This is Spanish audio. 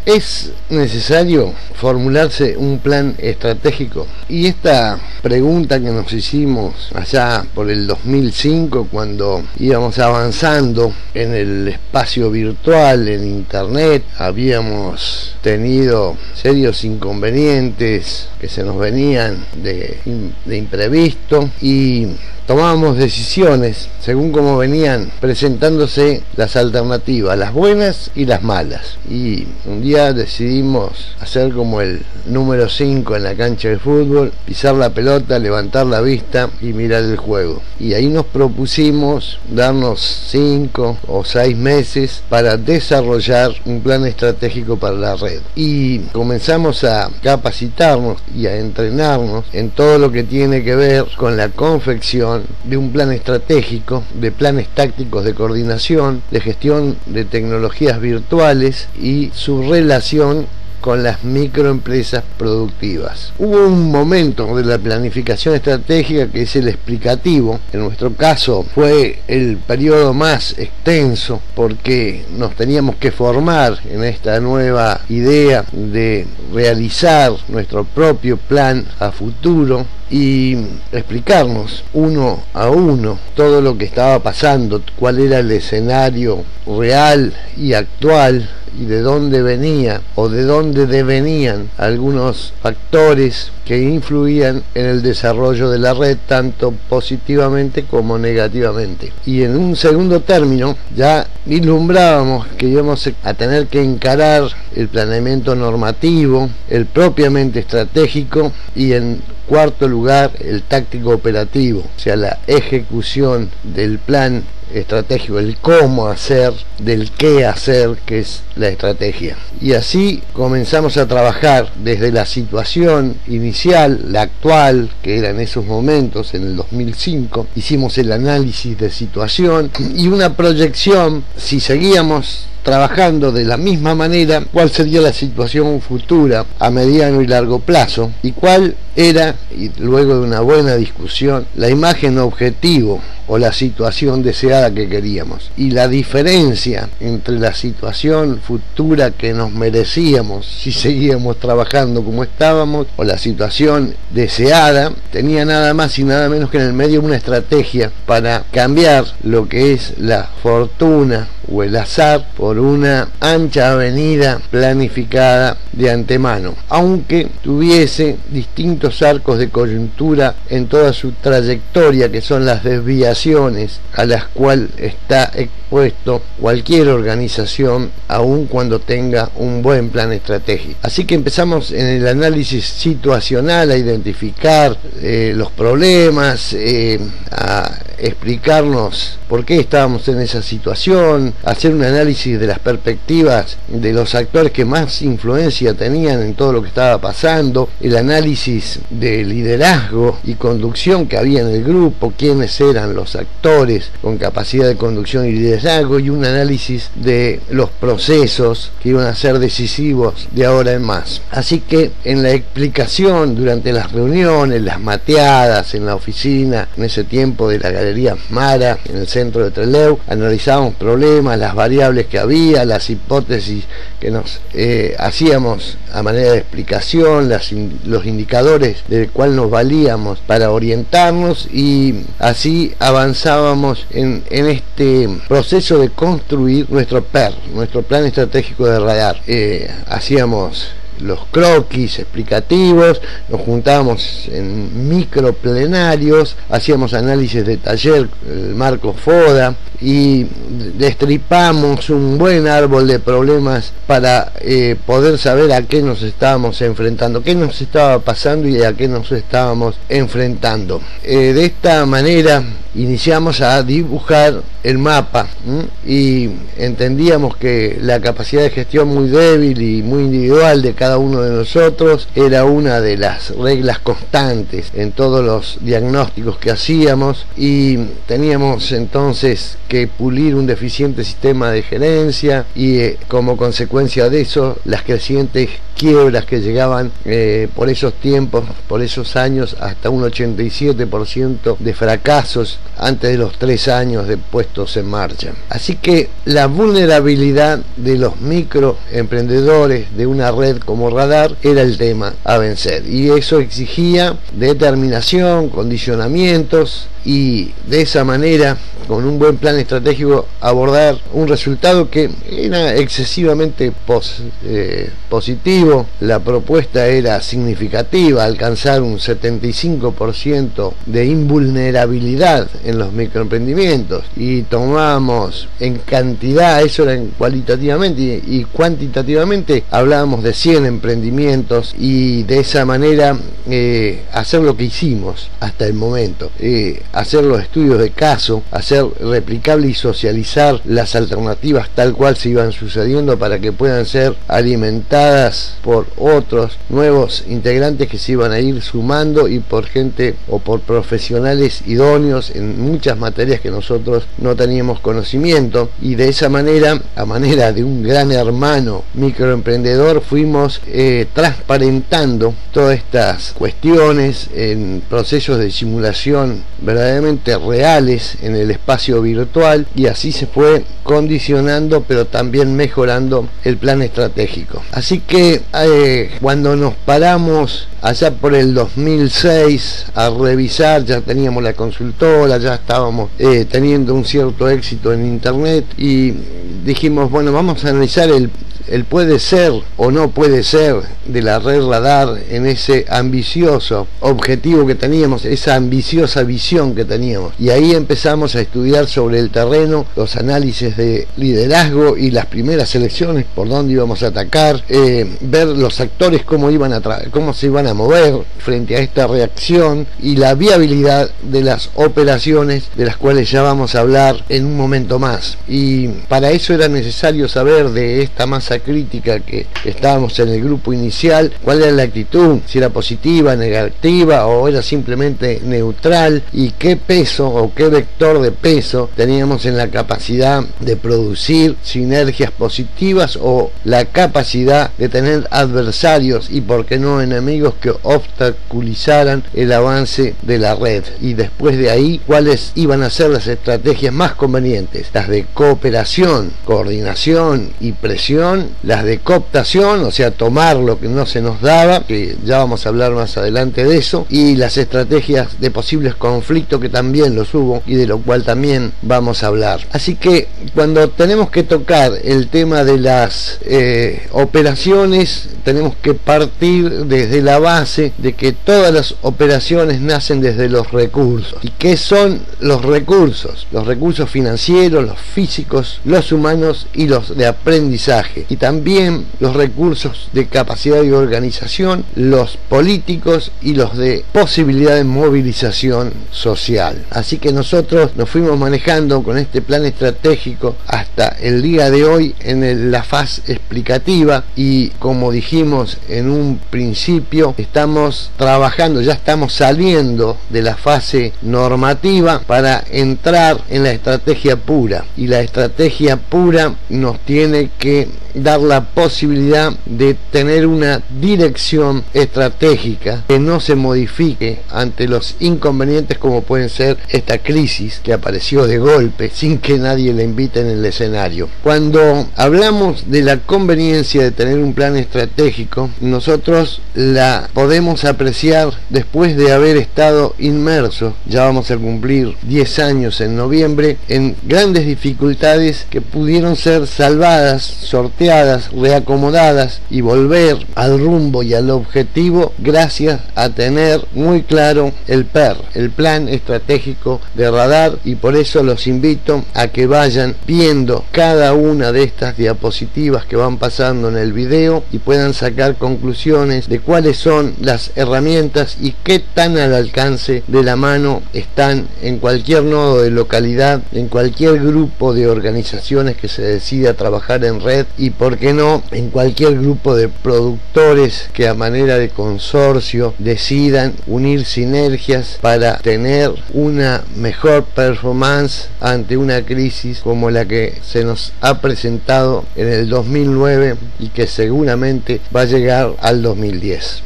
¿Es necesario formularse un plan estratégico? Y esta pregunta que nos hicimos allá por el 2005, cuando íbamos avanzando en el espacio virtual, en internet, habíamos tenido serios inconvenientes que se nos venían de imprevisto y tomábamos decisiones según cómo venían presentándose las alternativas, las buenas y las malas. Y un día decidimos hacer como el número 5 en la cancha de fútbol, pisar la pelota, levantar la vista y mirar el juego. Y ahí nos propusimos darnos 5 o 6 meses para desarrollar un plan estratégico para la red. Y comenzamos a capacitarnos y a entrenarnos en todo lo que tiene que ver con la confección de un plan estratégico, de planes tácticos de coordinación, de gestión de tecnologías virtuales y su relación con las microempresas productivas. Hubo un momento de la planificación estratégica que es el explicativo. En nuestro caso fue el periodo más extenso porque nos teníamos que formar en esta nueva idea de realizar nuestro propio plan a futuro y explicarnos uno a uno todo lo que estaba pasando, cuál era el escenario real y actual y de dónde venía o de dónde devenían algunos factores que influían en el desarrollo de la red tanto positivamente como negativamente. Y en un segundo término ya vislumbrábamos que íbamos a tener que encarar el planeamiento normativo, el propiamente estratégico y en cuarto lugar el táctico operativo, o sea, la ejecución del plan estratégico, el cómo hacer, del qué hacer, que es la estrategia. Y así comenzamos a trabajar desde la situación inicial, la actual, que era en esos momentos, en el 2005, hicimos el análisis de situación y una proyección, si seguíamos trabajando de la misma manera, cuál sería la situación futura a mediano y largo plazo y cuál era, y luego de una buena discusión, la imagen objetivo o la situación deseada que queríamos. Y la diferencia entre la situación futura que nos merecíamos si seguíamos trabajando como estábamos o la situación deseada tenía nada más y nada menos que en el medio una estrategia para cambiar lo que es la fortuna o el azar por una ancha avenida planificada de antemano, aunque tuviese distintos arcos de coyuntura en toda su trayectoria, que son las desviaciones a las cuales está expuesto cualquier organización, aun cuando tenga un buen plan estratégico. Así que empezamos en el análisis situacional a identificar los problemas, a explicarnos por qué estábamos en esa situación, hacer un análisis de las perspectivas de los actores que más influencia tenían en todo lo que estaba pasando, el análisis de liderazgo y conducción que había en el grupo, quiénes eran los actores con capacidad de conducción y liderazgo, y un análisis de los procesos que iban a ser decisivos de ahora en más. Así que en la explicación durante las reuniones, las mateadas en la oficina, en ese tiempo de la Galería Mara, en el centro de Trelew, analizábamos problemas, las variables que había, las hipótesis que nos hacíamos a manera de explicación, los indicadores del cual nos valíamos para orientarnos, y así avanzábamos en este proceso de construir nuestro PER, nuestro plan estratégico de radar. Hacíamos los croquis explicativos, nos juntábamos en microplenarios, hacíamos análisis de taller, el marco FODA, y destripamos un buen árbol de problemas para poder saber a qué nos estábamos enfrentando, qué nos estaba pasando y a qué nos estábamos enfrentando. De esta manera iniciamos a dibujar el mapa y entendíamos que la capacidad de gestión muy débil y muy individual de cada uno de nosotros era una de las reglas constantes en todos los diagnósticos que hacíamos, y teníamos entonces que pulir un deficiente sistema de gerencia y como consecuencia de eso las crecientes quiebras que llegaban por esos tiempos, por esos años, hasta un 87% de fracasos antes de los 3 años de puestos en marcha. Así que la vulnerabilidad de los microemprendedores de una red como Radar era el tema a vencer, y eso exigía determinación, condicionamientos, y de esa manera, con un buen plan estratégico, abordar un resultado que era excesivamente positivo. La propuesta era significativa, alcanzar un 75% de invulnerabilidad en los microemprendimientos, y tomamos en cantidad, eso era cualitativamente, y cuantitativamente hablábamos de 100 emprendimientos, y de esa manera hacer lo que hicimos hasta el momento, hacer los estudios de caso, hacer replicable y socializar las alternativas tal cual se iban sucediendo para que puedan ser alimentadas por otros nuevos integrantes que se iban a ir sumando, y por gente o por profesionales idóneos en muchas materias que nosotros no teníamos conocimiento, y de esa manera, a manera de un gran hermano microemprendedor, fuimos transparentando todas estas cuestiones en procesos de simulación verdaderamente reales en el espacio virtual, y así se fue condicionando pero también mejorando el plan estratégico. Así que cuando nos paramos allá por el 2006 a revisar, ya teníamos la consultora, ya estábamos teniendo un cierto éxito en internet, y dijimos, bueno, vamos a analizar el puede ser o no puede ser de la red Radar en ese ambicioso objetivo que teníamos, esa ambiciosa visión que teníamos. Y ahí empezamos a estudiar sobre el terreno los análisis de liderazgo y las primeras elecciones, por dónde íbamos a atacar, ver los actores cómo se iban a mover frente a esta reacción, y la viabilidad de las operaciones, de las cuales ya vamos a hablar en un momento más. Y para eso era necesario saber de esta masa crítica que estábamos en el grupo inicial, cuál era la actitud, si era positiva, negativa o era simplemente neutral, y qué peso o qué vector de peso teníamos en la capacidad de producir sinergias positivas, o la capacidad de tener adversarios y por qué no enemigos que obstaculizaran el avance de la red. Y después de ahí, cuáles iban a ser las estrategias más convenientes, las de cooperación, coordinación y presión, las de cooptación, o sea, tomar lo que no se nos daba, que ya vamos a hablar más adelante de eso, y las estrategias de posibles conflictos, que también los hubo y de lo cual también vamos a hablar. Así que cuando tenemos que tocar el tema de las operaciones, tenemos que partir desde la base de que todas las operaciones nacen desde los recursos. ¿Y qué son los recursos? Los recursos financieros, los físicos, los humanos y los de aprendizaje, y también los recursos de capacidad y organización, los políticos y los de posibilidad de movilización social. Así que nosotros nos fuimos manejando con este plan estratégico hasta el día de hoy en la fase explicativa, y como dijimos en un principio, estamos trabajando, ya estamos saliendo de la fase normativa para entrar en la estrategia pura, y la estrategia pura nos tiene que dar la posibilidad de tener una dirección estratégica que no se modifique ante los inconvenientes como pueden ser esta crisis que apareció de golpe sin que nadie la invite en el escenario. Cuando hablamos de la conveniencia de tener un plan estratégico, nosotros la podemos apreciar después de haber estado inmersos, ya vamos a cumplir 10 años en noviembre, en grandes dificultades que pudieron ser salvadas, sorteadas, reacomodadas y volver al rumbo y al objetivo gracias a tener muy claro el PER, el plan estratégico de Radar, y por eso los invito a que vayan viendo cada una de estas diapositivas que van pasando en el video y puedan sacar conclusiones de cuáles son las herramientas y qué tan al alcance de la mano están en cualquier nodo de localidad, en cualquier grupo de organizaciones que se decida trabajar en red, y por qué no en cualquier grupo de productores que a manera de consorcio decidan unir sinergias para tener una mejor performance ante una crisis como la que se nos ha presentado en el 2009 y que seguramente va a llegar al 2010.